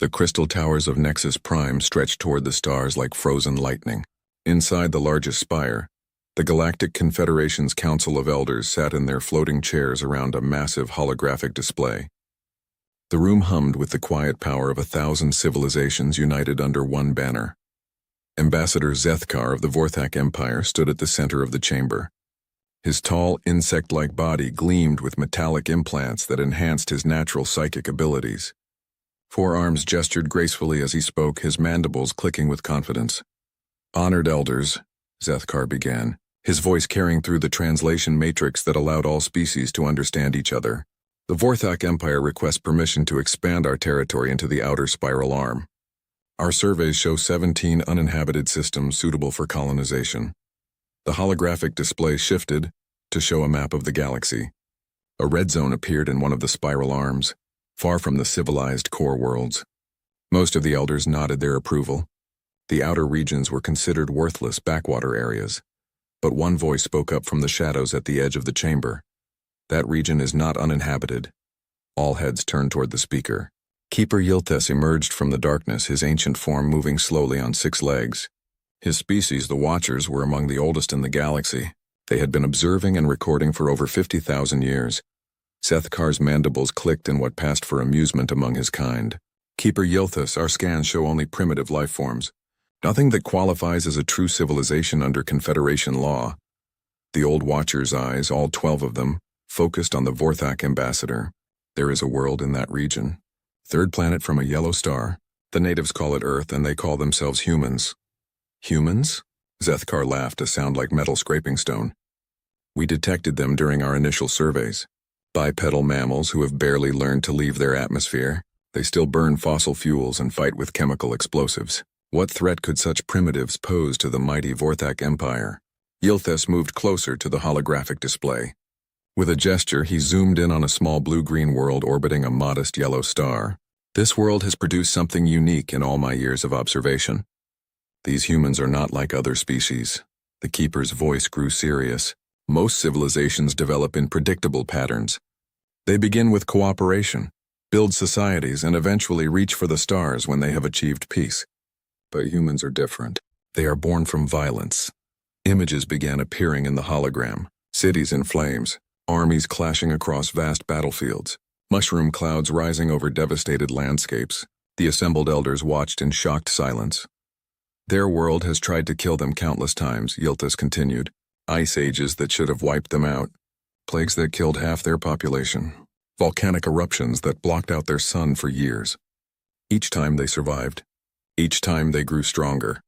The crystal towers of Nexus Prime stretched toward the stars like frozen lightning. Inside the largest spire, the Galactic Confederation's Council of Elders sat in their floating chairs around a massive holographic display. The room hummed with the quiet power of 1,000 civilizations united under one banner. Ambassador Zethkar of the Vorthak Empire stood at the center of the chamber. His tall, insect-like body gleamed with metallic implants that enhanced his natural psychic abilities. Forearms gestured gracefully as he spoke, his mandibles clicking with confidence. "Honored elders," Zethkar began, his voice carrying through the translation matrix that allowed all species to understand each other. "The Vorthak Empire requests permission to expand our territory into the outer spiral arm. Our surveys show 17 uninhabited systems suitable for colonization." The holographic display shifted to show a map of the galaxy. A red zone appeared in one of the spiral arms, far from the civilized core worlds. Most of the elders nodded their approval. The outer regions were considered worthless backwater areas, but one voice spoke up from the shadows at the edge of the chamber. "That region is not uninhabited." All heads turned toward the speaker. Keeper Yilthes emerged from the darkness, his ancient form moving slowly on 6 legs. His species, the Watchers, were among the oldest in the galaxy. They had been observing and recording for over 50,000 years. Zethkar's mandibles clicked in what passed for amusement among his kind. "Keeper Yilthes, our scans show only primitive life forms. Nothing that qualifies as a true civilization under Confederation law." The old Watcher's eyes, all 12 of them, focused on the Vorthak ambassador. "There is a world in that region. 3rd planet from a yellow star. The natives call it Earth, and they call themselves humans." "Humans?" Zethkar laughed, a sound like metal scraping stone. "We detected them during our initial surveys. Bipedal mammals who have barely learned to leave their atmosphere. They still burn fossil fuels and fight with chemical explosives. What threat could such primitives pose to the mighty Vorthak Empire?" Yilthes moved closer to the holographic display. With a gesture, he zoomed in on a small blue-green world orbiting a modest yellow star. "This world has produced something unique in all my years of observation. These humans are not like other species." The Keeper's voice grew serious. "Most civilizations develop in predictable patterns. They begin with cooperation, build societies, and eventually reach for the stars when they have achieved peace. But humans are different. They are born from violence." Images began appearing in the hologram. Cities in flames, armies clashing across vast battlefields, mushroom clouds rising over devastated landscapes. The assembled elders watched in shocked silence. "Their world has tried to kill them countless times," Yilthes continued. "Ice ages that should have wiped them out. Plagues that killed half their population. Volcanic eruptions that blocked out their sun for years. Each time they survived. Each time they grew stronger."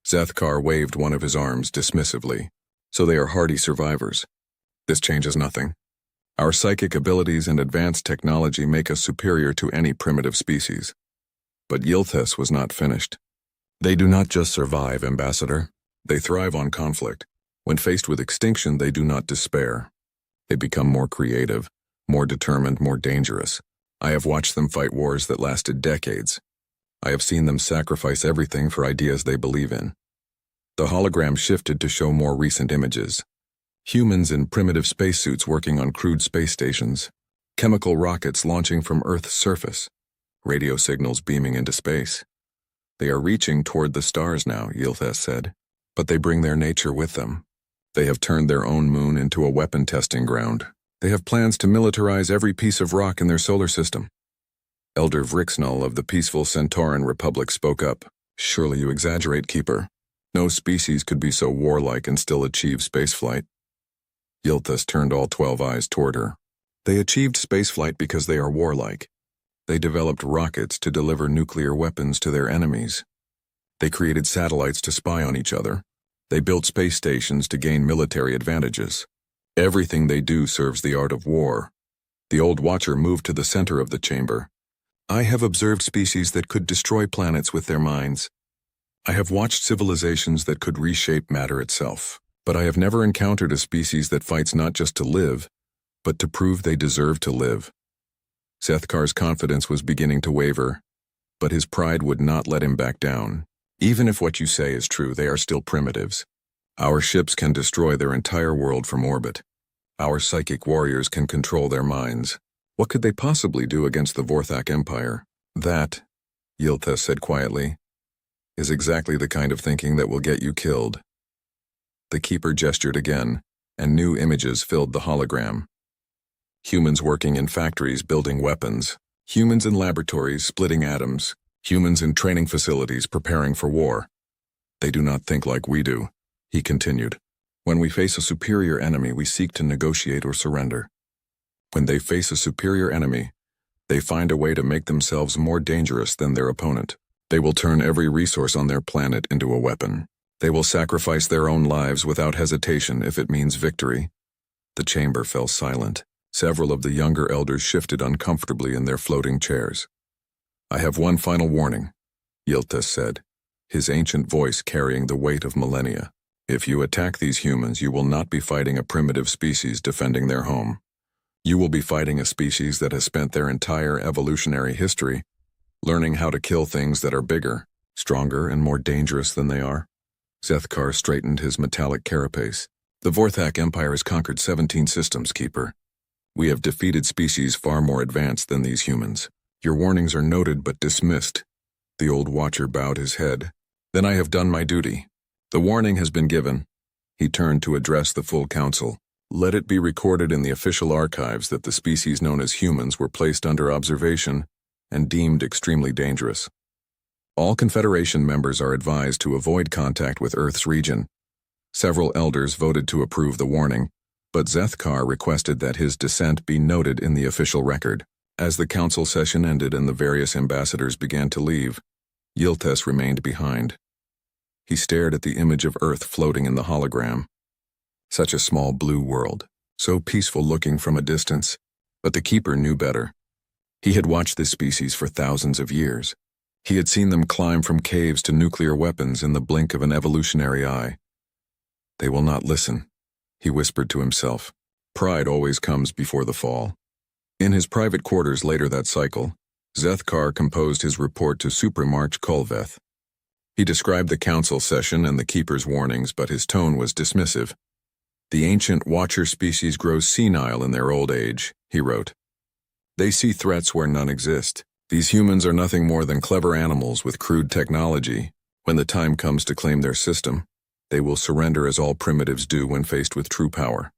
Zethkar waved one of his arms dismissively. "So they are hardy survivors. This changes nothing. Our psychic abilities and advanced technology make us superior to any primitive species." But Yilthes was not finished. "They do not just survive, Ambassador. They thrive on conflict. When faced with extinction, they do not despair. They become more creative, more determined, more dangerous. I have watched them fight wars that lasted decades. I have seen them sacrifice everything for ideas they believe in." The hologram shifted to show more recent images. Humans in primitive spacesuits working on crude space stations. Chemical rockets launching from Earth's surface. Radio signals beaming into space. "They are reaching toward the stars now," Yilthes said. "But they bring their nature with them. They have turned their own moon into a weapon testing ground. They have plans to militarize every piece of rock in their solar system." Elder Vrixnal of the peaceful Centauran Republic spoke up. "Surely you exaggerate, Keeper. No species could be so warlike and still achieve spaceflight." Yilthes turned all 12 eyes toward her. "They achieved spaceflight because they are warlike. They developed rockets to deliver nuclear weapons to their enemies. They created satellites to spy on each other. They built space stations to gain military advantages. Everything they do serves the art of war." The old Watcher moved to the center of the chamber. "I have observed species that could destroy planets with their minds. I have watched civilizations that could reshape matter itself. But I have never encountered a species that fights not just to live, but to prove they deserve to live." Zethkar's confidence was beginning to waver, but his pride would not let him back down. "Even if what you say is true, they are still primitives. Our ships can destroy their entire world from orbit. Our psychic warriors can control their minds. What could they possibly do against the Vorthak Empire?" "That," Yilta said quietly, is exactly the kind of thinking that will get you killed. The keeper gestured again, and new images filled the hologram. Humans working in factories building weapons, humans in laboratories splitting atoms, humans in training facilities preparing for war. They do not think like we do, he continued. When we face a superior enemy, we seek to negotiate or surrender. When they face a superior enemy, they find a way to make themselves more dangerous than their opponent. They will turn every resource on their planet into a weapon. They will sacrifice their own lives without hesitation if it means victory. The chamber fell silent. Several of the younger elders shifted uncomfortably in their floating chairs. I have one final warning, Yilta said, his ancient voice carrying the weight of millennia. If you attack these humans, you will not be fighting a primitive species defending their home. You will be fighting a species that has spent their entire evolutionary history learning how to kill things that are bigger, stronger, and more dangerous than they are. Zethkar straightened his metallic carapace. The Vorthak Empire has conquered 17 systems, Keeper. We have defeated species far more advanced than these humans. Your warnings are noted but dismissed. The old watcher bowed his head. Then I have done my duty. The warning has been given. He turned to address the full council. Let it be recorded in the official archives that the species known as humans were placed under observation and deemed extremely dangerous. All Confederation members are advised to avoid contact with Earth's region. Several elders voted to approve the warning, but Zethkar requested that his dissent be noted in the official record. As the council session ended and the various ambassadors began to leave, Yiltes remained behind. He stared at the image of Earth floating in the hologram. Such a small blue world, so peaceful looking from a distance, but the Keeper knew better. He had watched this species for thousands of years. He had seen them climb from caves to nuclear weapons in the blink of an evolutionary eye. They will not listen, he whispered to himself. Pride always comes before the fall. In his private quarters later that cycle, Zethkar composed his report to Supramarch Kulveth. He described the council session and the Keeper's warnings, but his tone was dismissive. The ancient Watcher species grows senile in their old age, he wrote. They see threats where none exist. These humans are nothing more than clever animals with crude technology. When the time comes to claim their system, they will surrender as all primitives do when faced with true power.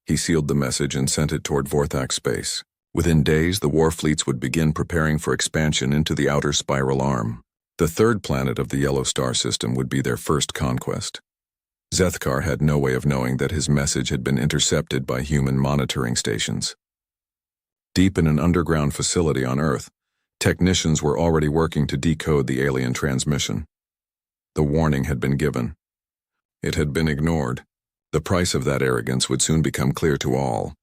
He sealed the message and sent it toward Vorthak space. Within days, the war fleets would begin preparing for expansion into the outer spiral arm. The third planet of the Yellow Star system would be their first conquest. Zethkar had no way of knowing that his message had been intercepted by human monitoring stations. Deep in an underground facility on Earth, technicians were already working to decode the alien transmission. The warning had been given. It had been ignored. The price of that arrogance would soon become clear to all.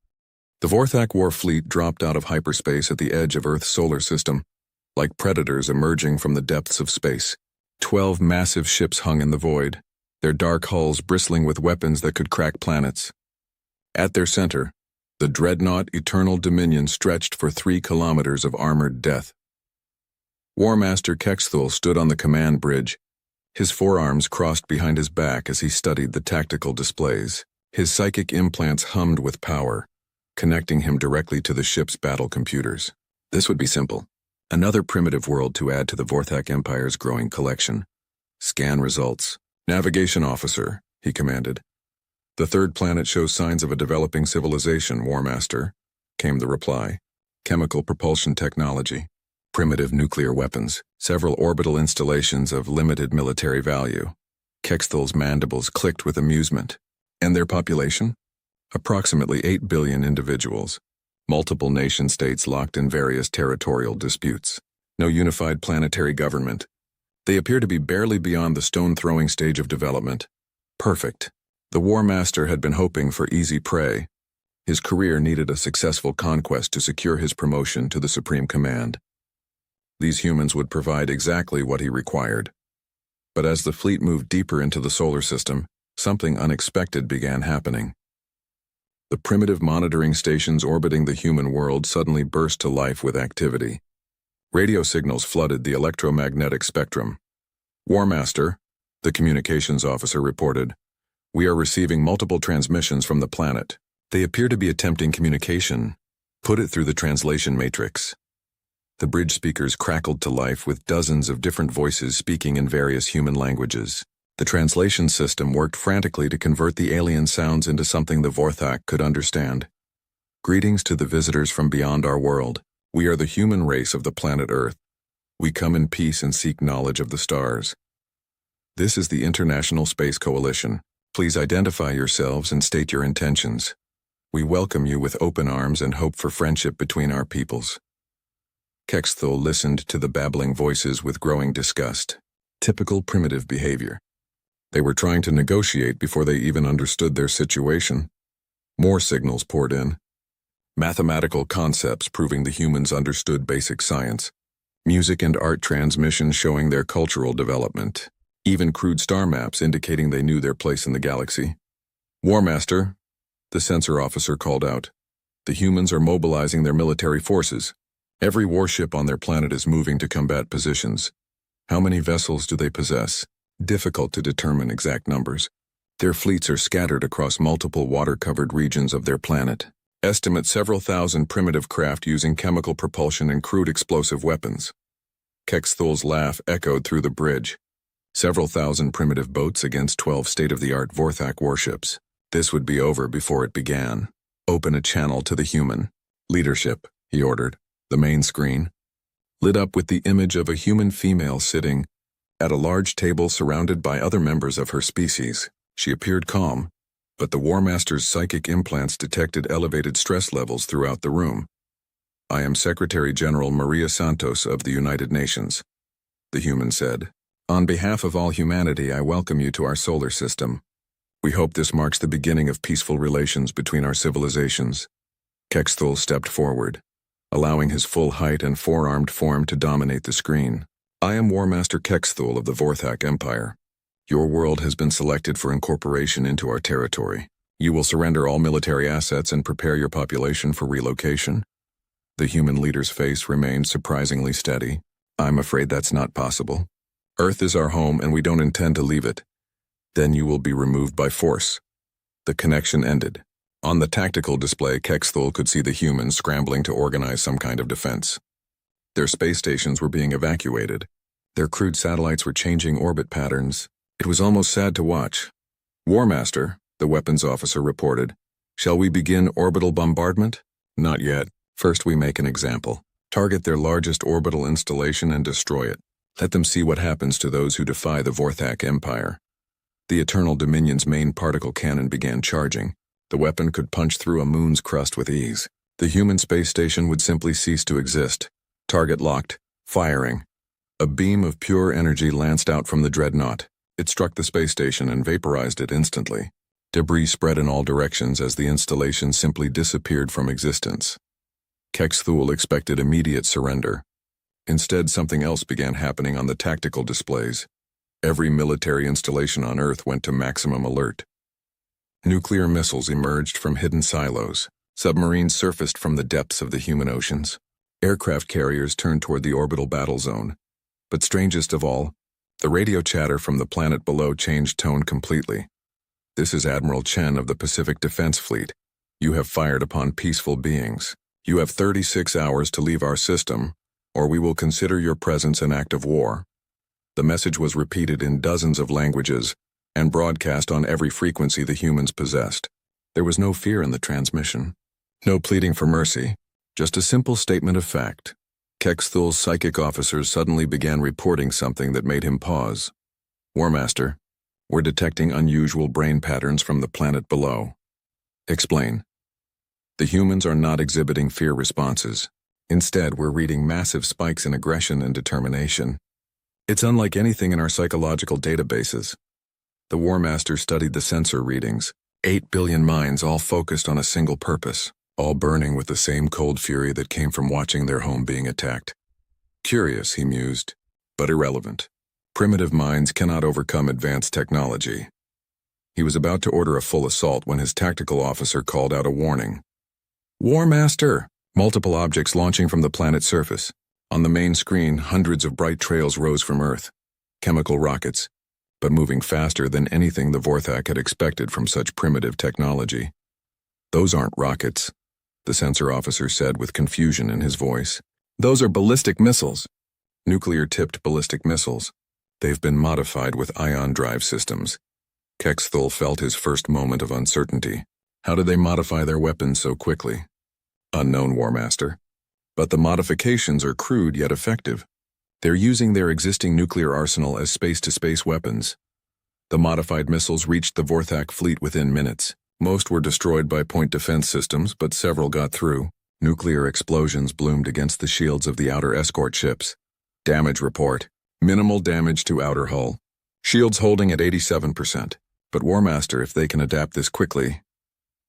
The Vorthak war fleet dropped out of hyperspace at the edge of Earth's solar system, like predators emerging from the depths of space. 12 massive ships hung in the void, their dark hulls bristling with weapons that could crack planets. At their center, the dreadnought Eternal Dominion stretched for 3 kilometers of armored death. War Master Kexthul stood on the command bridge, his forearms crossed behind his back as he studied the tactical displays. His psychic implants hummed with power, connecting him directly to the ship's battle computers. This would be simple. Another primitive world to add to the Vorthak Empire's growing collection. Scan results. Navigation officer, he commanded. The third planet shows signs of a developing civilization, War Master, came the reply. Chemical propulsion technology. Primitive nuclear weapons. Several orbital installations of limited military value. Kexthul's mandibles clicked with amusement. And their population? Approximately 8 billion individuals. Multiple nation-states locked in various territorial disputes. No unified planetary government. They appear to be barely beyond the stone-throwing stage of development. Perfect. The War Master had been hoping for easy prey. His career needed a successful conquest to secure his promotion to the Supreme Command. These humans would provide exactly what he required. But as the fleet moved deeper into the solar system, something unexpected began happening. The primitive monitoring stations orbiting the human world suddenly burst to life with activity. Radio signals flooded the electromagnetic spectrum. War Master, the communications officer reported, we are receiving multiple transmissions from the planet. They appear to be attempting communication. Put it through the translation matrix. The bridge speakers crackled to life with dozens of different voices speaking in various human languages. The translation system worked frantically to convert the alien sounds into something the Vorthak could understand. Greetings to the visitors from beyond our world. We are the human race of the planet Earth. We come in peace and seek knowledge of the stars. This is the International Space Coalition. Please identify yourselves and state your intentions. We welcome you with open arms and hope for friendship between our peoples. Kexthul listened to the babbling voices with growing disgust. Typical primitive behavior. They were trying to negotiate before they even understood their situation. More signals poured in. Mathematical concepts proving the humans understood basic science. Music and art transmissions showing their cultural development. Even crude star maps indicating they knew their place in the galaxy. War Master, the sensor officer called out. The humans are mobilizing their military forces. Every warship on their planet is moving to combat positions. How many vessels do they possess? Difficult to determine exact numbers. Their fleets are scattered across multiple water-covered regions of their planet. Estimate several thousand primitive craft using chemical propulsion and crude explosive weapons. Kexthul's laugh echoed through the bridge. Several thousand primitive boats against 12 state-of-the-art Vorthak warships. This would be over before it began. Open a channel to the human. Leadership, he ordered. The main screen lit up with the image of a human female sitting at a large table surrounded by other members of her species. She appeared calm, but the War Master's psychic implants detected elevated stress levels throughout the room. I am Secretary General Maria Santos of the United Nations, the human said. On behalf of all humanity, I welcome you to our solar system. We hope this marks the beginning of peaceful relations between our civilizations. Kexthul stepped forward, allowing his full height and four-armed form to dominate the screen. I am War Master Kexthul of the Vorthak Empire. Your world has been selected for incorporation into our territory. You will surrender all military assets and prepare your population for relocation. The human leader's face remained surprisingly steady. I'm afraid that's not possible. Earth is our home and we don't intend to leave it. Then you will be removed by force. The connection ended. On the tactical display, Kexthul could see the humans scrambling to organize some kind of defense. Their space stations were being evacuated. Their crude satellites were changing orbit patterns. It was almost sad to watch. War Master, the weapons officer reported. Shall we begin orbital bombardment? Not yet. First we make an example. Target their largest orbital installation and destroy it. Let them see what happens to those who defy the Vorthak Empire. The Eternal Dominion's main particle cannon began charging. The weapon could punch through a moon's crust with ease. The human space station would simply cease to exist. Target locked. Firing. A beam of pure energy lanced out from the dreadnought. It struck the space station and vaporized it instantly. Debris spread in all directions as the installation simply disappeared from existence. Kexthul expected immediate surrender. Instead, something else began happening on the tactical displays. Every military installation on Earth went to maximum alert. Nuclear missiles emerged from hidden silos. Submarines surfaced from the depths of the human oceans. Aircraft carriers turned toward the orbital battle zone. But strangest of all, the radio chatter from the planet below changed tone completely. This is Admiral Chen of the Pacific Defense Fleet. You have fired upon peaceful beings. You have 36 hours to leave our system, or we will consider your presence an act of war. The message was repeated in dozens of languages and broadcast on every frequency the humans possessed. There was no fear in the transmission. No pleading for mercy. Just a simple statement of fact. Kexthul's psychic officers suddenly began reporting something that made him pause. War Master, we're detecting unusual brain patterns from the planet below. Explain. The humans are not exhibiting fear responses. Instead, we're reading massive spikes in aggression and determination. It's unlike anything in our psychological databases. The War Master studied the sensor readings. 8 billion minds all focused on a single purpose, all burning with the same cold fury that came from watching their home being attacked. Curious, he mused, but irrelevant. Primitive minds cannot overcome advanced technology. He was about to order a full assault when his tactical officer called out a warning. War Master! Multiple objects launching from the planet's surface. On the main screen, hundreds of bright trails rose from Earth. Chemical rockets, but moving faster than anything the Vorthak had expected from such primitive technology. Those aren't rockets, the sensor officer said with confusion in his voice. Those are ballistic missiles. Nuclear-tipped ballistic missiles. They've been modified with ion drive systems. Kexthul felt his first moment of uncertainty. How did they modify their weapons so quickly? Unknown, War Master. But the modifications are crude yet effective. They're using their existing nuclear arsenal as space-to-space weapons. The modified missiles reached the Vorthak fleet within minutes. Most were destroyed by point defense systems, but several got through. Nuclear explosions bloomed against the shields of the outer escort ships. Damage report. Minimal damage to outer hull. Shields holding at 87%. But War Master, if they can adapt this quickly...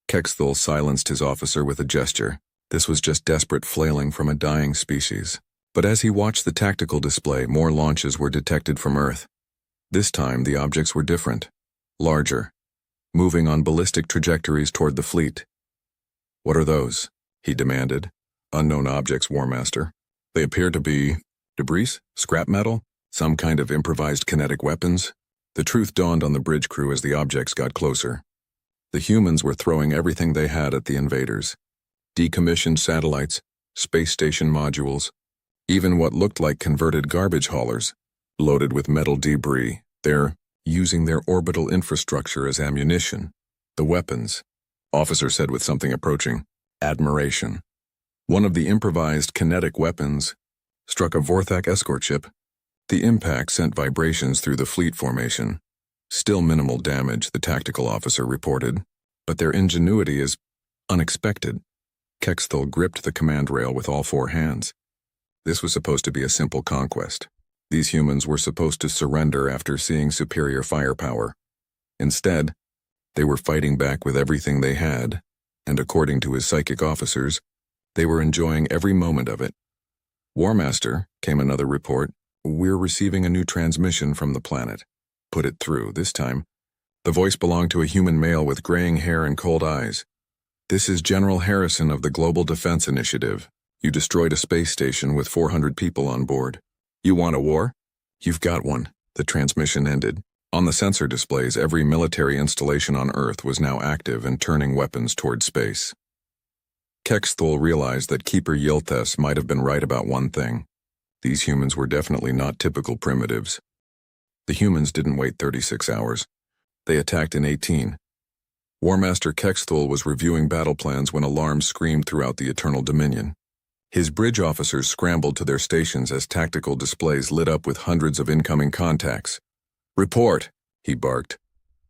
Kexthul silenced his officer with a gesture. This was just desperate flailing from a dying species. But as he watched the tactical display, more launches were detected from Earth. This time, the objects were different. Larger. Moving on ballistic trajectories toward the fleet. What are those? He demanded. Unknown objects, War Master. They appear to be... debris? Scrap metal? Some kind of improvised kinetic weapons? The truth dawned on the bridge crew as the objects got closer. The humans were throwing everything they had at the invaders. Decommissioned satellites, space station modules, even what looked like converted garbage haulers, loaded with metal debris. They're using their orbital infrastructure as ammunition. The weapons, officer said with something approaching admiration. One of the improvised kinetic weapons struck a Vorthak escort ship. The impact sent vibrations through the fleet formation. Still minimal damage, the tactical officer reported, but their ingenuity is unexpected. Kexthul gripped the command rail with all four hands. This was supposed to be a simple conquest. These humans were supposed to surrender after seeing superior firepower. Instead, they were fighting back with everything they had, and according to his psychic officers, they were enjoying every moment of it. War Master, came another report, we're receiving a new transmission from the planet. Put it through, this time. The voice belonged to a human male with graying hair and cold eyes. This is General Harrison of the Global Defense Initiative. You destroyed a space station with 400 people on board. You want a war? You've got one. The transmission ended. On the sensor displays, every military installation on Earth was now active and turning weapons toward space. Kexthul realized that Keeper Yilthes might have been right about one thing. These humans were definitely not typical primitives. The humans didn't wait 36 hours. They attacked in 18. War Master Kexthul was reviewing battle plans when alarms screamed throughout the Eternal Dominion. His bridge officers scrambled to their stations as tactical displays lit up with hundreds of incoming contacts. Report, he barked.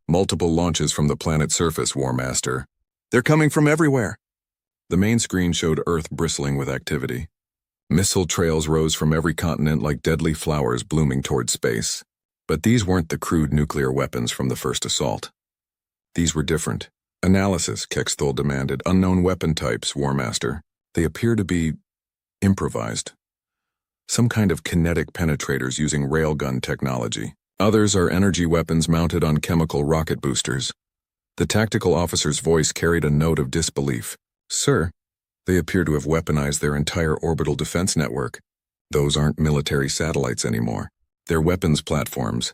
Multiple launches from the planet's surface, War Master. They're coming from everywhere. The main screen showed Earth bristling with activity. Missile trails rose from every continent like deadly flowers blooming toward space. But these weren't the crude nuclear weapons from the first assault. These were different. Analysis, Kexthul demanded. Unknown weapon types, War Master. They appear to be improvised. Some kind of kinetic penetrators using railgun technology. Others are energy weapons mounted on chemical rocket boosters. The tactical officer's voice carried a note of disbelief. Sir, they appear to have weaponized their entire orbital defense network. Those aren't military satellites anymore. They're weapons platforms.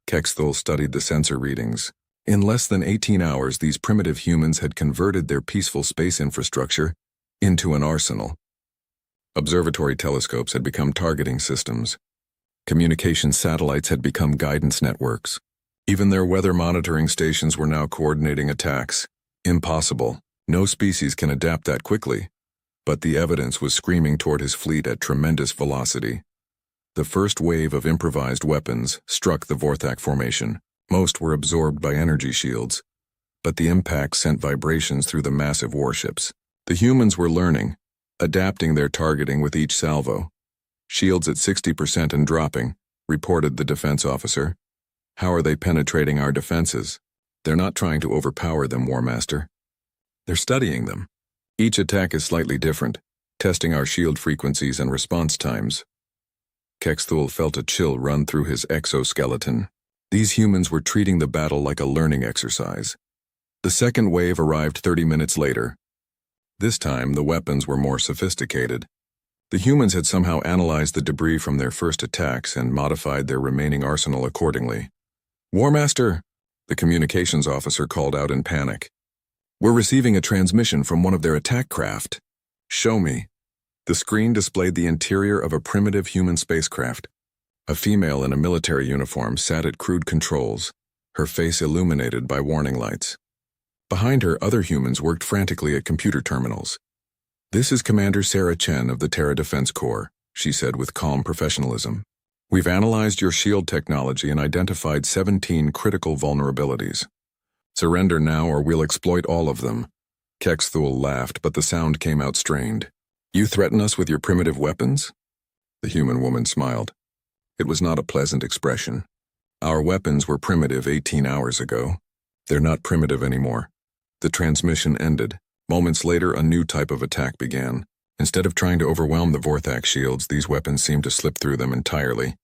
Kexthul studied the sensor readings. In less than 18 hours, these primitive humans had converted their peaceful space infrastructure into an arsenal. Observatory telescopes had become targeting systems. Communication satellites had become guidance networks. Even their weather monitoring stations were now coordinating attacks. Impossible. No species can adapt that quickly. But the evidence was screaming toward his fleet at tremendous velocity. The first wave of improvised weapons struck the Vorthak formation. Most were absorbed by energy shields, but the impact sent vibrations through the massive warships. The humans were learning, adapting their targeting with each salvo. Shields at 60% and dropping, reported the defense officer. How are they penetrating our defenses? They're not trying to overpower them, War Master. They're studying them. Each attack is slightly different, testing our shield frequencies and response times. Kexthul felt a chill run through his exoskeleton. These humans were treating the battle like a learning exercise. The second wave arrived 30 minutes later. This time, the weapons were more sophisticated. The humans had somehow analyzed the debris from their first attacks and modified their remaining arsenal accordingly. War Master, the communications officer called out in panic. We're receiving a transmission from one of their attack craft. Show me. The screen displayed the interior of a primitive human spacecraft. A female in a military uniform sat at crude controls, her face illuminated by warning lights. Behind her, other humans worked frantically at computer terminals. "This is Commander Sarah Chen of the Terra Defense Corps," she said with calm professionalism. "We've analyzed your shield technology and identified 17 critical vulnerabilities. Surrender now or we'll exploit all of them." Kexthul laughed, but the sound came out strained. "You threaten us with your primitive weapons?" The human woman smiled. It was not a pleasant expression. "Our weapons were primitive 18 hours ago. They're not primitive anymore." The transmission ended. Moments later, a new type of attack began. Instead of trying to overwhelm the Vorthak shields, these weapons seemed to slip through them entirely.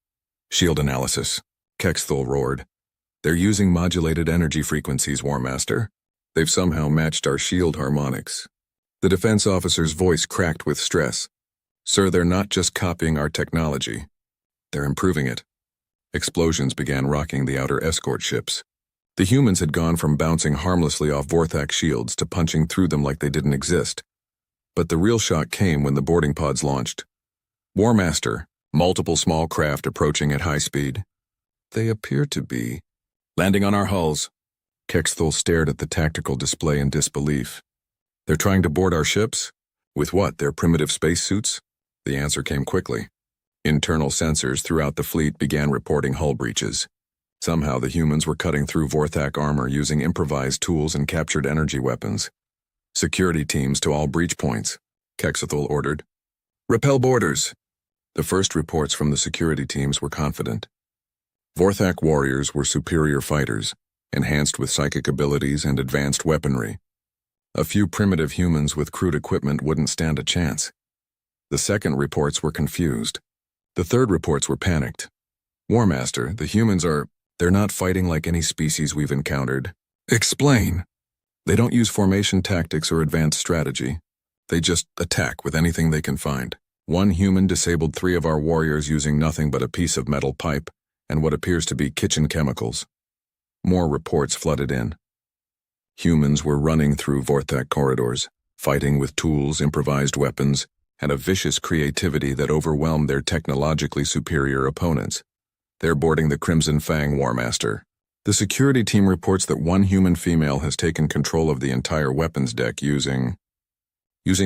"Shield analysis," Kexthul roared. "They're using modulated energy frequencies, War Master. They've somehow matched our shield harmonics." The defense officer's voice cracked with stress. "Sir, they're not just copying our technology. They're improving it." Explosions began rocking the outer escort ships. The humans had gone from bouncing harmlessly off Vorthak shields to punching through them like they didn't exist. But the real shock came when the boarding pods launched. "War Master, multiple small craft approaching at high speed. They appear to be landing on our hulls." Kexthul stared at the tactical display in disbelief. "They're trying to board our ships? With what, their primitive spacesuits?" The answer came quickly. Internal sensors throughout the fleet began reporting hull breaches. Somehow the humans were cutting through Vorthak armor using improvised tools and captured energy weapons. "Security teams to all breach points," Kexthul ordered. "Repel boarders." The first reports from the security teams were confident. Vorthak warriors were superior fighters, enhanced with psychic abilities and advanced weaponry. A few primitive humans with crude equipment wouldn't stand a chance. The second reports were confused. The third reports were panicked. "War Master, the humans they're not fighting like any species we've encountered." "Explain." "They don't use formation tactics or advanced strategy. They just attack with anything they can find. One human disabled 3 of our warriors using nothing but a piece of metal pipe and what appears to be kitchen chemicals." More reports flooded in. Humans were running through Vorthak corridors, fighting with tools, improvised weapons, and a vicious creativity that overwhelmed their technologically superior opponents. "They're boarding the Crimson Fang, War Master. The security team reports that one human female has taken control of the entire weapons deck using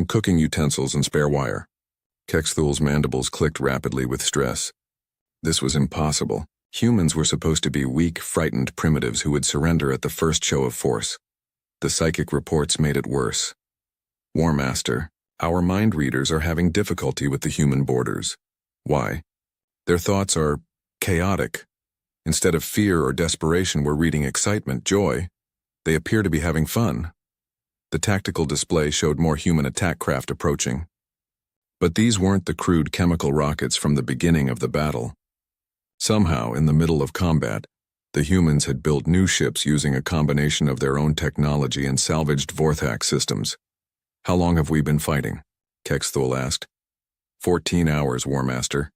cooking utensils and spare wire." Kexthul's mandibles clicked rapidly with stress. This was impossible. Humans were supposed to be weak, frightened primitives who would surrender at the first show of force. The psychic reports made it worse. "War Master, our mind readers are having difficulty with the human boarders." "Why?" "Their thoughts are chaotic. Instead of fear or desperation, we're reading excitement, joy. They appear to be having fun." The tactical display showed more human attack craft approaching. But these weren't the crude chemical rockets from the beginning of the battle. Somehow, in the middle of combat, the humans had built new ships using a combination of their own technology and salvaged Vorthak systems. "How long have we been fighting?" Kexthul asked. 14 hours, War Master.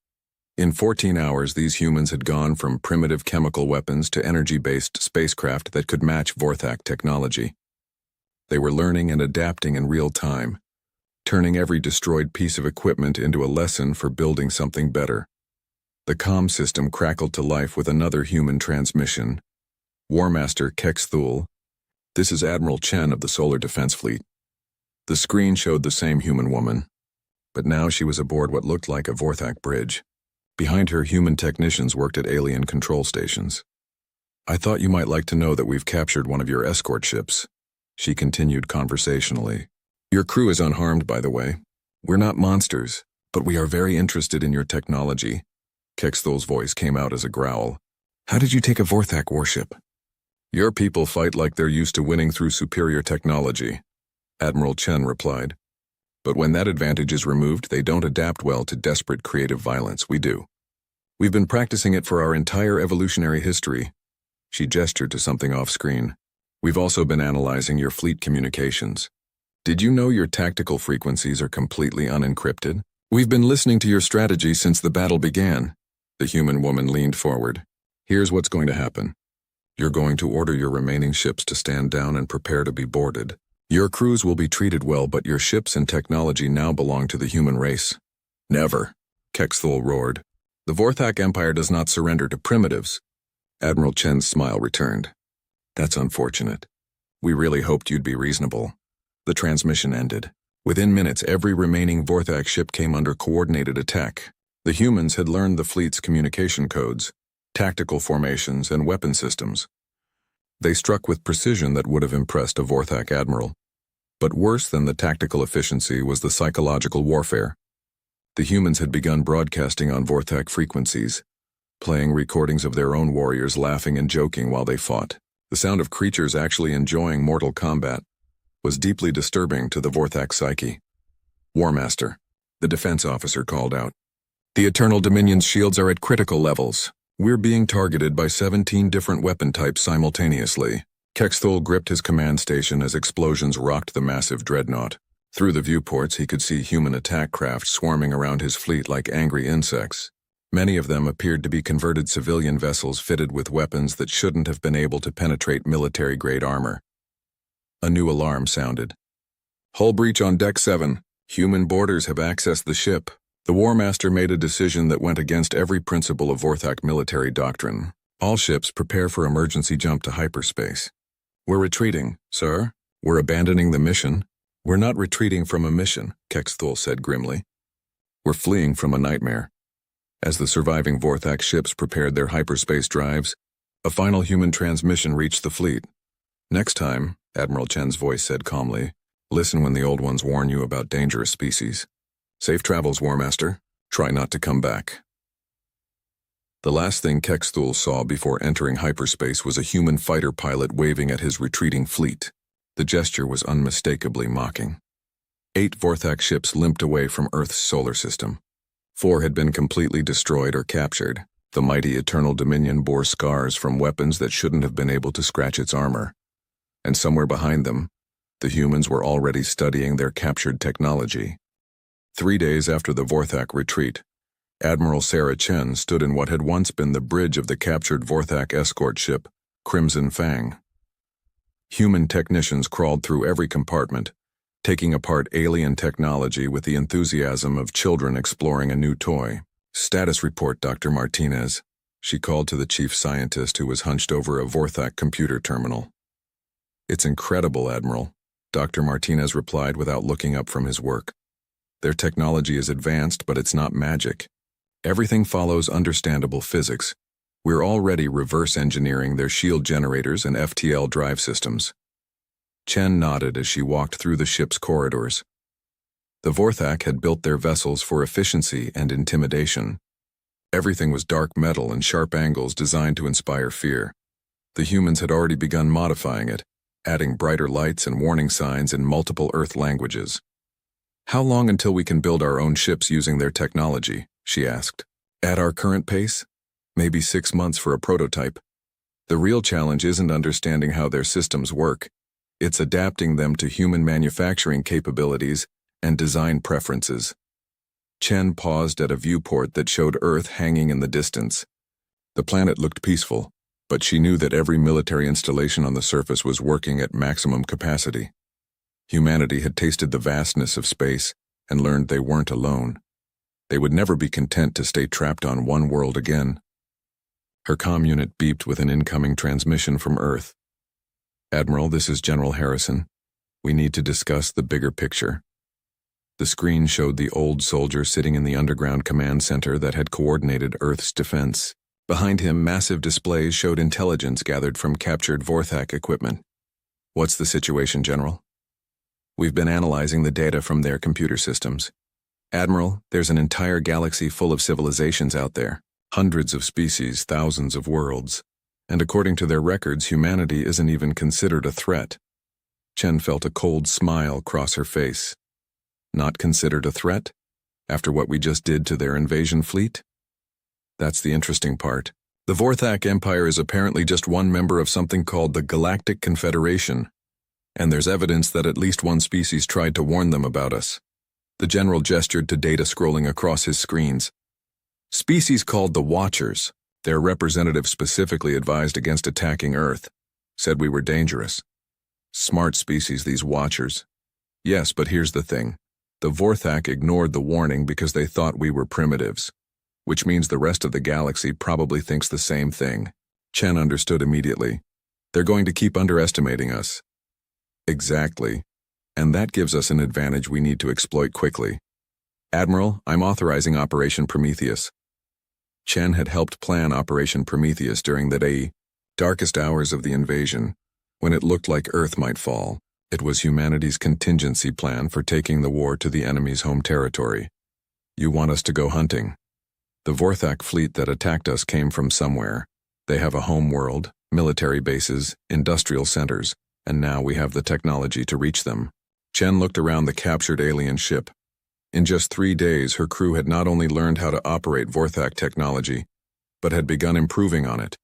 In 14 hours, these humans had gone from primitive chemical weapons to energy-based spacecraft that could match Vorthak technology. They were learning and adapting in real time, turning every destroyed piece of equipment into a lesson for building something better. The comm system crackled to life with another human transmission. "War Master Kexthul, this is Admiral Chen of the Solar Defense Fleet." The screen showed the same human woman, but now she was aboard what looked like a Vorthak bridge. Behind her, human technicians worked at alien control stations. "I thought you might like to know that we've captured one of your escort ships," she continued conversationally. "Your crew is unharmed, by the way. We're not monsters, but we are very interested in your technology." Kexthul's voice came out as a growl. "How did you take a Vorthak warship?" "Your people fight like they're used to winning through superior technology," Admiral Chen replied. "But when that advantage is removed, they don't adapt well to desperate creative violence. We do. We've been practicing it for our entire evolutionary history." She gestured to something off-screen. "We've also been analyzing your fleet communications. Did you know your tactical frequencies are completely unencrypted? We've been listening to your strategy since the battle began." The human woman leaned forward. "Here's what's going to happen. You're going to order your remaining ships to stand down and prepare to be boarded. Your crews will be treated well, but your ships and technology now belong to the human race. Never, Kexthul roared. The Vorthak Empire does not surrender to primitives. Admiral Chen's smile returned. That's unfortunate. We really hoped you'd be reasonable. The transmission ended. Within minutes, every remaining Vorthak ship came under coordinated attack. The humans had learned the fleet's communication codes, tactical formations, and weapon systems. They struck with precision that would have impressed a Vorthak admiral. But worse than the tactical efficiency was the psychological warfare. The humans had begun broadcasting on Vorthak frequencies, playing recordings of their own warriors laughing and joking while they fought. The sound of creatures actually enjoying mortal combat was deeply disturbing to the Vorthak psyche. War Master, the defense officer called out. The Eternal Dominion's shields are at critical levels. We're being targeted by 17 different weapon types simultaneously. Kexthul gripped his command station as explosions rocked the massive dreadnought. Through the viewports, he could see human attack craft swarming around his fleet like angry insects. Many of them appeared to be converted civilian vessels fitted with weapons that shouldn't have been able to penetrate military-grade armor. A new alarm sounded. Hull breach on Deck 7. Human boarders have accessed the ship. The War Master made a decision that went against every principle of Vorthak military doctrine. All ships prepare for emergency jump to hyperspace. We're retreating, sir. We're abandoning the mission. We're not retreating from a mission, Kexthul said grimly. We're fleeing from a nightmare. As the surviving Vorthak ships prepared their hyperspace drives, a final human transmission reached the fleet. Next time, Admiral Chen's voice said calmly, listen when the old ones warn you about dangerous species. Safe travels, War Master. Try not to come back. The last thing Kexthul saw before entering hyperspace was a human fighter pilot waving at his retreating fleet. The gesture was unmistakably mocking. 8 Vorthak ships limped away from Earth's solar system. 4 had been completely destroyed or captured. The mighty Eternal Dominion bore scars from weapons that shouldn't have been able to scratch its armor. And somewhere behind them, the humans were already studying their captured technology. 3 days after the Vorthak retreat, Admiral Sarah Chen stood in what had once been the bridge of the captured Vorthak escort ship, Crimson Fang. Human technicians crawled through every compartment, taking apart alien technology with the enthusiasm of children exploring a new toy. Status report, Dr. Martinez, she called to the chief scientist who was hunched over a Vorthak computer terminal. It's incredible, Admiral, Dr. Martinez replied without looking up from his work. Their technology is advanced, but it's not magic. Everything follows understandable physics. We're already reverse engineering their shield generators and FTL drive systems. Chen nodded as she walked through the ship's corridors. The Vorthak had built their vessels for efficiency and intimidation. Everything was dark metal and sharp angles designed to inspire fear. The humans had already begun modifying it, adding brighter lights and warning signs in multiple Earth languages. How long until we can build our own ships using their technology? She asked. At our current pace? Maybe 6 months for a prototype. The real challenge isn't understanding how their systems work. It's adapting them to human manufacturing capabilities and design preferences. Chen paused at a viewport that showed Earth hanging in the distance. The planet looked peaceful, but she knew that every military installation on the surface was working at maximum capacity. Humanity had tasted the vastness of space and learned they weren't alone. They would never be content to stay trapped on one world again. Her comm unit beeped with an incoming transmission from Earth. Admiral, this is General Harrison. We need to discuss the bigger picture. The screen showed the old soldier sitting in the underground command center that had coordinated Earth's defense. Behind him, massive displays showed intelligence gathered from captured Vorthak equipment. What's the situation, General? We've been analyzing the data from their computer systems. Admiral, there's an entire galaxy full of civilizations out there. Hundreds of species, thousands of worlds. And according to their records, humanity isn't even considered a threat. Chen felt a cold smile cross her face. Not considered a threat? After what we just did to their invasion fleet? That's the interesting part. The Vorthak Empire is apparently just one member of something called the Galactic Confederation. And there's evidence that at least one species tried to warn them about us. The general gestured to data scrolling across his screens. Species called the Watchers. Their representative specifically advised against attacking Earth, said we were dangerous. Smart species, these Watchers. Yes, but here's the thing. The Vorthak ignored the warning because they thought we were primitives, which means the rest of the galaxy probably thinks the same thing. Chen understood immediately. They're going to keep underestimating us. Exactly. And that gives us an advantage we need to exploit quickly. Admiral, I'm authorizing Operation Prometheus. Chen had helped plan Operation Prometheus during the darkest hours of the invasion, when it looked like Earth might fall. It was humanity's contingency plan for taking the war to the enemy's home territory. You want us to go hunting? The Vorthak fleet that attacked us came from somewhere. They have a home world, military bases, industrial centers, and now we have the technology to reach them. Chen looked around the captured alien ship. In just 3 days, her crew had not only learned how to operate Vorthak technology, but had begun improving on it.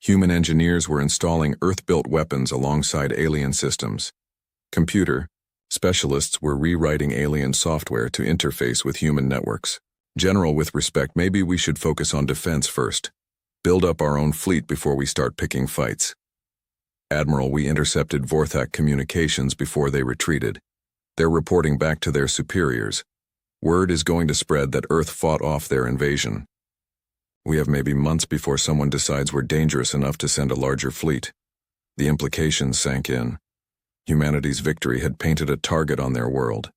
Human engineers were installing Earth-built weapons alongside alien systems. Computer specialists were rewriting alien software to interface with human networks. General, with respect, maybe we should focus on defense first. Build up our own fleet before we start picking fights. Admiral, we intercepted Vorthak communications before they retreated. They're reporting back to their superiors. Word is going to spread that Earth fought off their invasion. We have maybe months before someone decides we're dangerous enough to send a larger fleet. The implications sank in. Humanity's victory had painted a target on their world.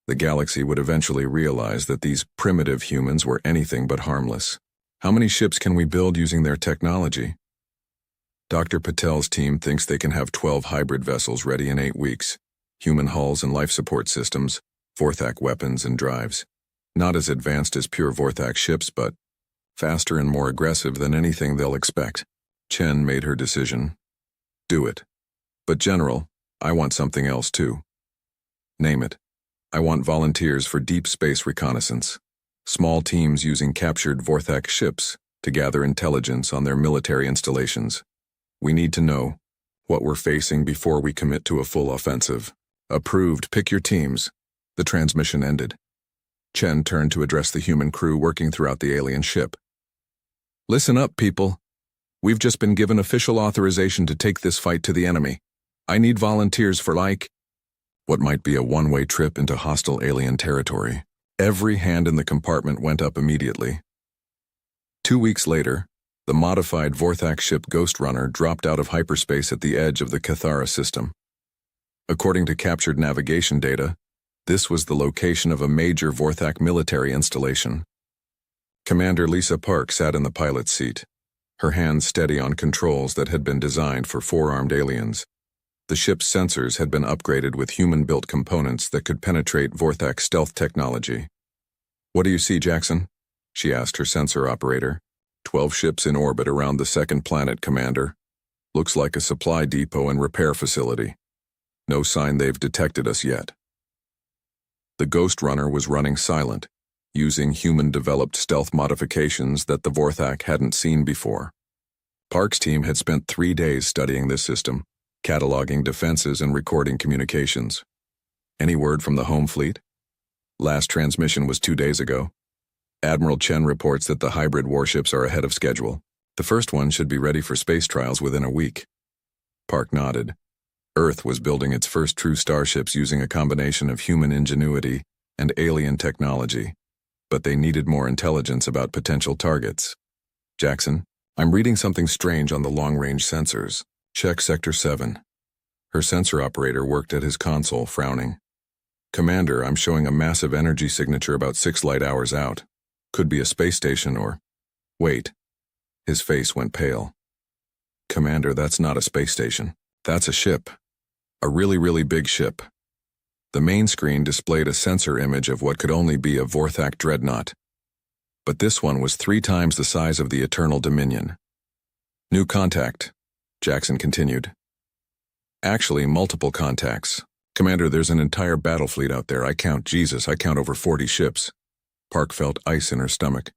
The galaxy would eventually realize that these primitive humans were anything but harmless. How many ships can we build using their technology? Dr. Patel's team thinks they can have 12 hybrid vessels ready in 8 weeks. Human hulls and life support systems, Vorthak weapons and drives. Not as advanced as pure Vorthak ships, but faster and more aggressive than anything they'll expect. Chen made her decision. Do it. But General, I want something else too. Name it. I want volunteers for deep space reconnaissance. Small teams using captured Vorthak ships to gather intelligence on their military installations. We need to know what we're facing before we commit to a full offensive. Approved. Pick your teams. The transmission ended. Chen turned to address the human crew working throughout the alien ship. Listen up, people. We've just been given official authorization to take this fight to the enemy. I need volunteers for what might be a one-way trip into hostile alien territory. Every hand in the compartment went up immediately. 2 weeks later, the modified Vorthak ship Ghost Runner dropped out of hyperspace at the edge of the Cathara system. According to captured navigation data, this was the location of a major Vorthak military installation. Commander Lisa Park sat in the pilot's seat, her hands steady on controls that had been designed for four-armed aliens. The ship's sensors had been upgraded with human-built components that could penetrate Vorthak stealth technology. What do you see, Jackson? She asked her sensor operator. 12 ships in orbit around the second planet, Commander. Looks like a supply depot and repair facility. No sign they've detected us yet. The Ghost Runner was running silent, using human-developed stealth modifications that the Vorthak hadn't seen before. Park's team had spent 3 days studying this system, cataloging defenses and recording communications. Any word from the home fleet? Last transmission was 2 days ago. Admiral Chen reports that the hybrid warships are ahead of schedule. The first one should be ready for space trials within a week. Park nodded. Earth was building its first true starships using a combination of human ingenuity and alien technology, but they needed more intelligence about potential targets. Jackson, I'm reading something strange on the long-range sensors. Check Sector 7. Her sensor operator worked at his console, frowning. Commander, I'm showing a massive energy signature about 6 light hours out. Could be a space station or... Wait. His face went pale. Commander, that's not a space station. That's a ship. A really big ship. The main screen displayed a sensor image of what could only be a Vorthak dreadnought. But this one was 3 times the size of the Eternal Dominion. New contact, Jackson continued. Actually, multiple contacts. Commander, there's an entire battle fleet out there. I count over 40 ships. Park felt ice in her stomach.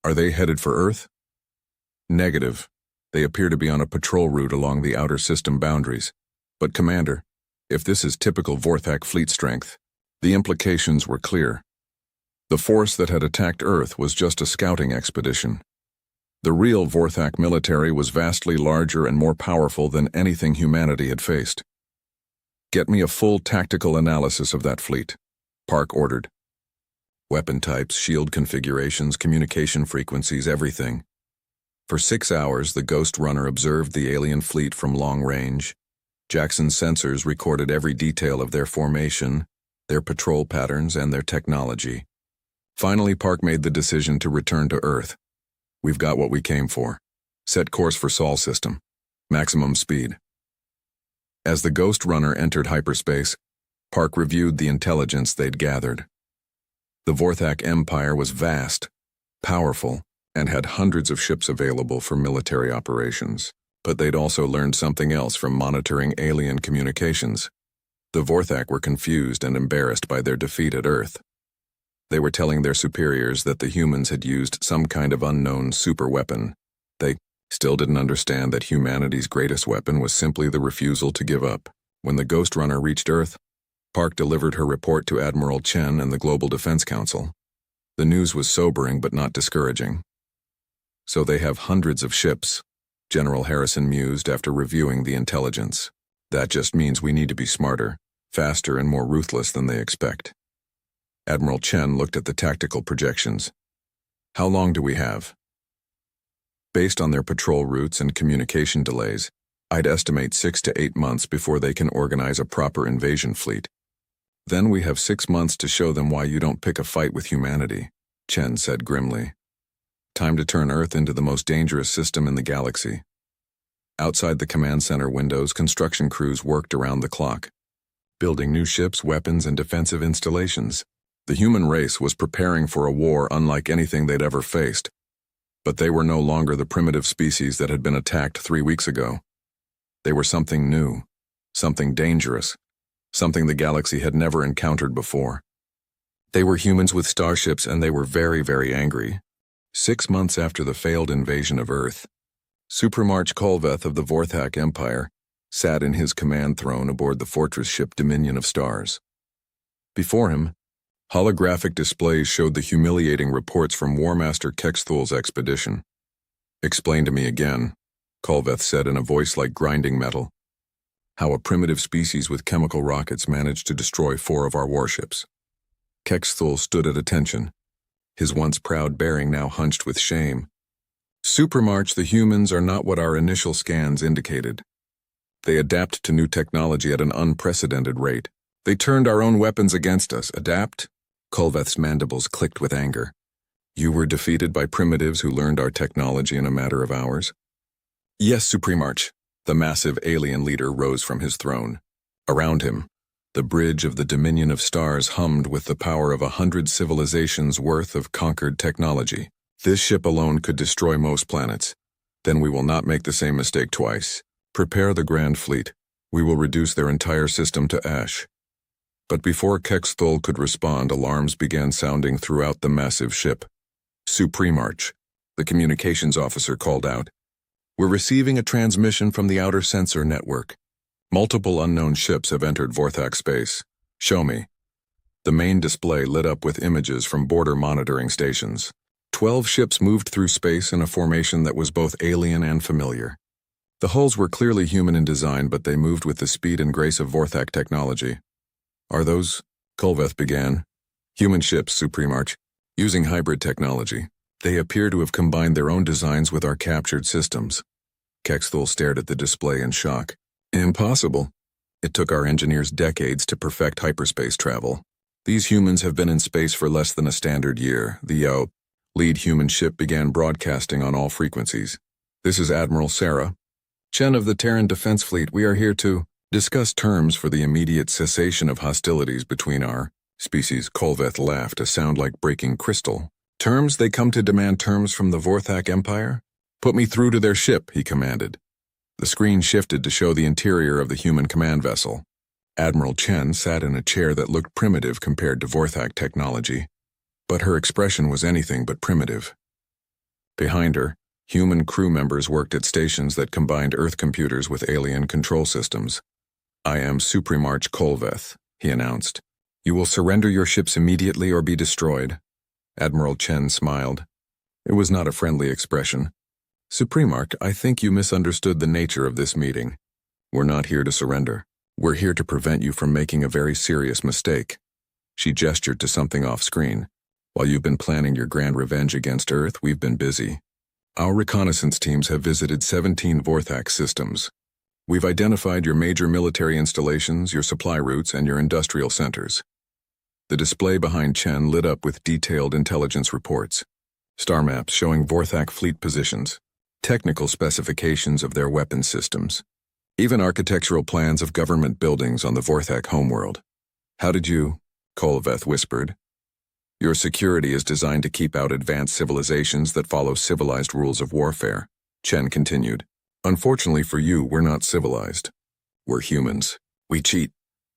Are they headed for Earth? Negative. They appear to be on a patrol route along the outer system boundaries. But Commander, if this is typical Vorthak fleet strength, the implications were clear. The force that had attacked Earth was just a scouting expedition. The real Vorthak military was vastly larger and more powerful than anything humanity had faced. Get me a full tactical analysis of that fleet, Park ordered. Weapon types, shield configurations, communication frequencies, everything. For 6 hours, the Ghost Runner observed the alien fleet from long range. Jackson's sensors recorded every detail of their formation, their patrol patterns, and their technology. Finally, Park made the decision to return to Earth. We've got what we came for. Set course for Sol system. Maximum speed. As the Ghost Runner entered hyperspace, Park reviewed the intelligence they'd gathered. The Vorthak Empire was vast, powerful, and had hundreds of ships available for military operations. But they'd also learned something else from monitoring alien communications. The Vorthak were confused and embarrassed by their defeat at Earth. They were telling their superiors that the humans had used some kind of unknown superweapon. They still didn't understand that humanity's greatest weapon was simply the refusal to give up. When the Ghost Runner reached Earth, Park delivered her report to Admiral Chen and the Global Defense Council. The news was sobering but not discouraging. So they have hundreds of ships, General Harrison mused after reviewing the intelligence. That just means we need to be smarter, faster, and more ruthless than they expect. Admiral Chen looked at the tactical projections. How long do we have? Based on their patrol routes and communication delays, I'd estimate 6 to 8 months before they can organize a proper invasion fleet. Then we have 6 months to show them why you don't pick a fight with humanity, Chen said grimly. Time to turn Earth into the most dangerous system in the galaxy. Outside the command center windows, construction crews worked around the clock, building new ships, weapons, and defensive installations. The human race was preparing for a war unlike anything they'd ever faced. But they were no longer the primitive species that had been attacked 3 weeks ago. They were something new, something dangerous, something the galaxy had never encountered before. They were humans with starships, and they were very, very angry. 6 months after the failed invasion of Earth, Supramarch Kolveth of the Vorthak Empire sat in his command throne aboard the fortress ship Dominion of Stars. Before him, holographic displays showed the humiliating reports from War Master Kexthul's expedition. Explain to me again, Kolveth said in a voice like grinding metal, how a primitive species with chemical rockets managed to destroy 4 of our warships. Kexthul stood at attention, his once proud bearing now hunched with shame. Supramarch, the humans are not what our initial scans indicated. They adapt to new technology at an unprecedented rate. They turned our own weapons against us. Adapt? Kolveth's mandibles clicked with anger. You were defeated by primitives who learned our technology in a matter of hours? Yes, Supramarch. The massive alien leader rose from his throne. Around him, the bridge of the Dominion of Stars hummed with the power of 100 civilizations' worth of conquered technology. This ship alone could destroy most planets. Then we will not make the same mistake twice. Prepare the Grand Fleet. We will reduce their entire system to ash. But before Kexthul could respond, alarms began sounding throughout the massive ship. Supramarch, the communications officer called out. We're receiving a transmission from the outer sensor network. Multiple unknown ships have entered Vorthak space. Show me. The main display lit up with images from border monitoring stations. 12 ships moved through space in a formation that was both alien and familiar. The hulls were clearly human in design, but they moved with the speed and grace of Vorthak technology. Are those? Kolveth began. Human ships, Supramarch, using hybrid technology. They appear to have combined their own designs with our captured systems. Kexthul stared at the display in shock. Impossible. It took our engineers decades to perfect hyperspace travel. These humans have been in space for less than a standard year. The lead human ship began broadcasting on all frequencies. This is Admiral Sarah, Chen of the Terran Defense Fleet. We are here to discuss terms for the immediate cessation of hostilities between our species. Kolveth laughed, a sound like breaking crystal. Terms? They come to demand terms from the Vorthak Empire? Put me through to their ship, he commanded. The screen shifted to show the interior of the human command vessel. Admiral Chen sat in a chair that looked primitive compared to Vorthak technology, but her expression was anything but primitive. Behind her, human crew members worked at stations that combined Earth computers with alien control systems. I am Supramarch Kolveth, he announced. You will surrender your ships immediately or be destroyed. Admiral Chen smiled. It was not a friendly expression. Supramarch, I think you misunderstood the nature of this meeting. We're not here to surrender. We're here to prevent you from making a very serious mistake. She gestured to something off-screen. While you've been planning your grand revenge against Earth, we've been busy. Our reconnaissance teams have visited 17 Vorthak systems. We've identified your major military installations, your supply routes, and your industrial centers. The display behind Chen lit up with detailed intelligence reports. Star maps showing Vorthak fleet positions, technical specifications of their weapon systems, even architectural plans of government buildings on the Vorthak homeworld. How did you? Kolveth whispered. Your security is designed to keep out advanced civilizations that follow civilized rules of warfare, Chen continued. Unfortunately for you, we're not civilized. We're humans. We cheat.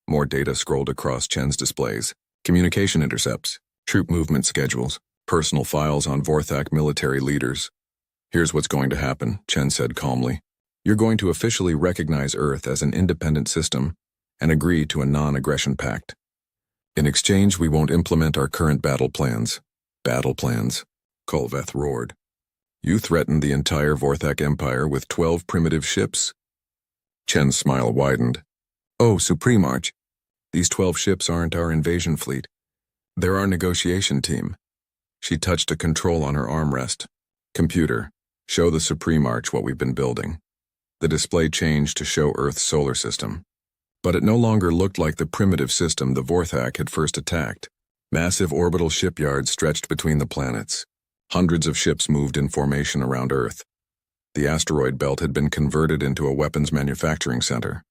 More data scrolled across Chen's displays. Communication intercepts, troop movement schedules, personal files on Vorthak military leaders. Here's what's going to happen, Chen said calmly. You're going to officially recognize Earth as an independent system and agree to a non-aggression pact. In exchange, we won't implement our current battle plans. Battle plans? Kolveth roared. You threatened the entire Vorthak Empire with 12 primitive ships? Chen's smile widened. Oh, Supreme Arch. These 12 ships aren't our invasion fleet. They're our negotiation team. She touched a control on her armrest. Computer, show the Supreme Arch what we've been building. The display changed to show Earth's solar system. But it no longer looked like the primitive system the Vorthak had first attacked. Massive orbital shipyards stretched between the planets. Hundreds of ships moved in formation around Earth. The asteroid belt had been converted into a weapons manufacturing center.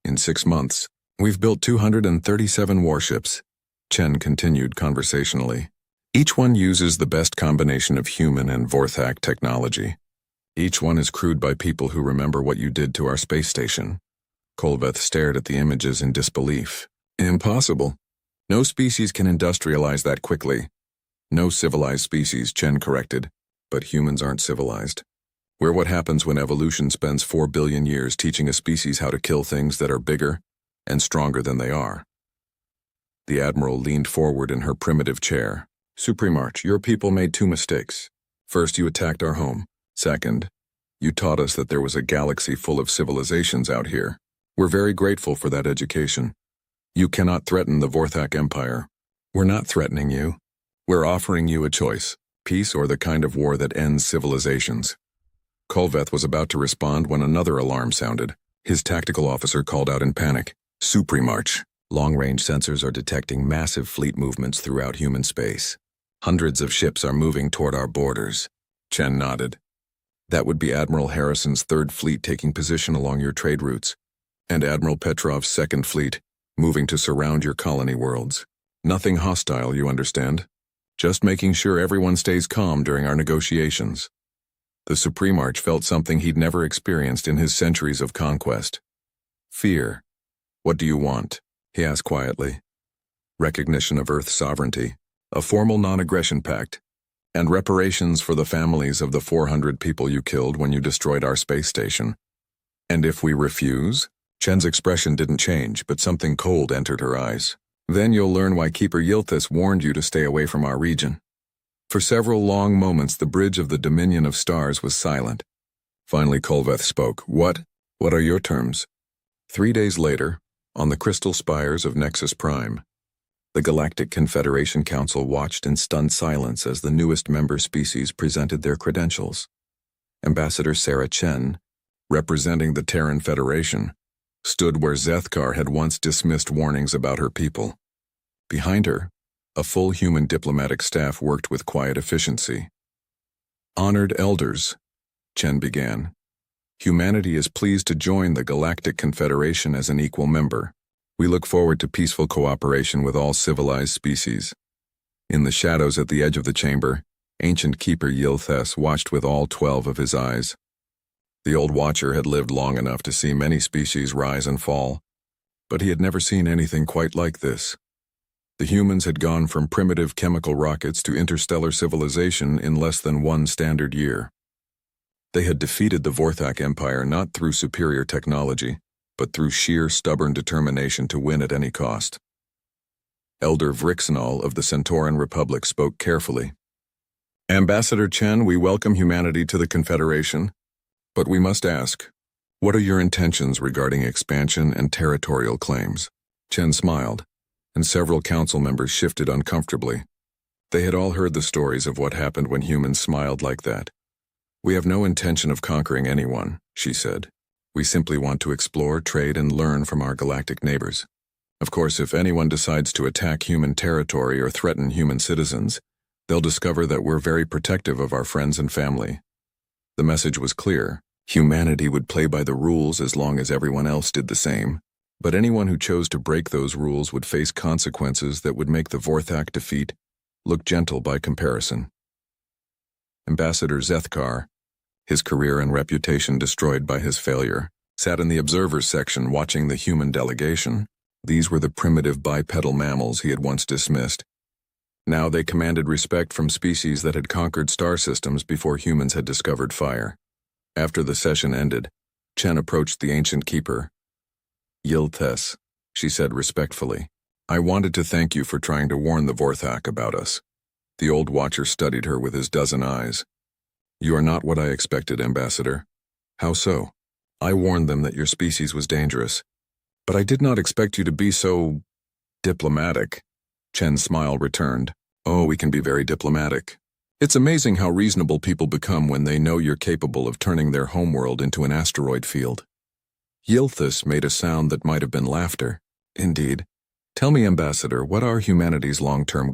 In 6 months, we've built 237 warships, Chen continued conversationally. Each one uses the best combination of human and Vorthak technology. Each one is crewed by people who remember what you did to our space station. Kolveth stared at the images in disbelief. Impossible. No species can industrialize that quickly. No civilized species, Chen corrected, but humans aren't civilized. We're what happens when evolution spends 4 billion years teaching a species how to kill things that are bigger and stronger than they are. The Admiral leaned forward in her primitive chair. Supreme Arch, your people made 2 mistakes. First, you attacked our home. Second, you taught us that there was a galaxy full of civilizations out here. We're very grateful for that education. You cannot threaten the Vorthak Empire. We're not threatening you. We're offering you a choice, peace or the kind of war that ends civilizations. Kolveth was about to respond when another alarm sounded. His tactical officer called out in panic. Supreme Arch. Long-range sensors are detecting massive fleet movements throughout human space. Hundreds of ships are moving toward our borders. Chen nodded. That would be Admiral Harrison's 3rd Fleet taking position along your trade routes, and Admiral Petrov's 2nd Fleet, moving to surround your colony worlds. Nothing hostile, you understand? Just making sure everyone stays calm during our negotiations. The Supreme Arch felt something he'd never experienced in his centuries of conquest. Fear. What do you want? He asked quietly. Recognition of Earth's sovereignty, a formal non-aggression pact, and reparations for the families of the 400 people you killed when you destroyed our space station. And if we refuse? Chen's expression didn't change, but something cold entered her eyes. Then you'll learn why Keeper Yilthus warned you to stay away from our region. For several long moments, the bridge of the Dominion of Stars was silent. Finally, Kolveth spoke. What are your terms? 3 days later, on the crystal spires of Nexus Prime, the Galactic Confederation Council watched in stunned silence as the newest member species presented their credentials. Ambassador Sarah Chen, representing the Terran Federation, stood where Zethkar had once dismissed warnings about her people. Behind her, a full human diplomatic staff worked with quiet efficiency. Honored elders, Chen began. Humanity is pleased to join the Galactic Confederation as an equal member. We look forward to peaceful cooperation with all civilized species. In the shadows at the edge of the chamber, ancient Keeper Yilthus watched with all 12 of his eyes. The old Watcher had lived long enough to see many species rise and fall, but he had never seen anything quite like this. The humans had gone from primitive chemical rockets to interstellar civilization in less than 1 standard year. They had defeated the Vorthak Empire not through superior technology, but through sheer stubborn determination to win at any cost. Elder Vrixnal of the Centauran Republic spoke carefully. Ambassador Chen, we welcome humanity to the Confederation, but we must ask, What are your intentions regarding expansion and territorial claims? Chen smiled, and several council members shifted uncomfortably. They had all heard the stories of what happened when humans smiled like that. We have no intention of conquering anyone, she said. We simply want to explore, trade, and learn from our galactic neighbors. Of course, if anyone decides to attack human territory or threaten human citizens, they'll discover that we're very protective of our friends and family. The message was clear. Humanity would play by the rules as long as everyone else did the same. But anyone who chose to break those rules would face consequences that would make the Vorthak defeat look gentle by comparison. Ambassador Zethkar, his career and reputation destroyed by his failure, sat in the observers section watching the human delegation. These were the primitive bipedal mammals he had once dismissed. Now they commanded respect from species that had conquered star systems before humans had discovered fire. After the session ended, Chen approached the ancient keeper. Yilthes, she said respectfully, I wanted to thank you for trying to warn the Vorthak about us. The old watcher studied her with his dozen eyes. You are not what I expected, Ambassador. How so? I warned them that your species was dangerous. But I did not expect you to be so diplomatic. Chen's smile returned. Oh, we can be very diplomatic. It's amazing how reasonable people become when they know you're capable of turning their homeworld into an asteroid field. Yilthus made a sound that might have been laughter. Indeed. Tell me, Ambassador, what are humanity's long-term goals?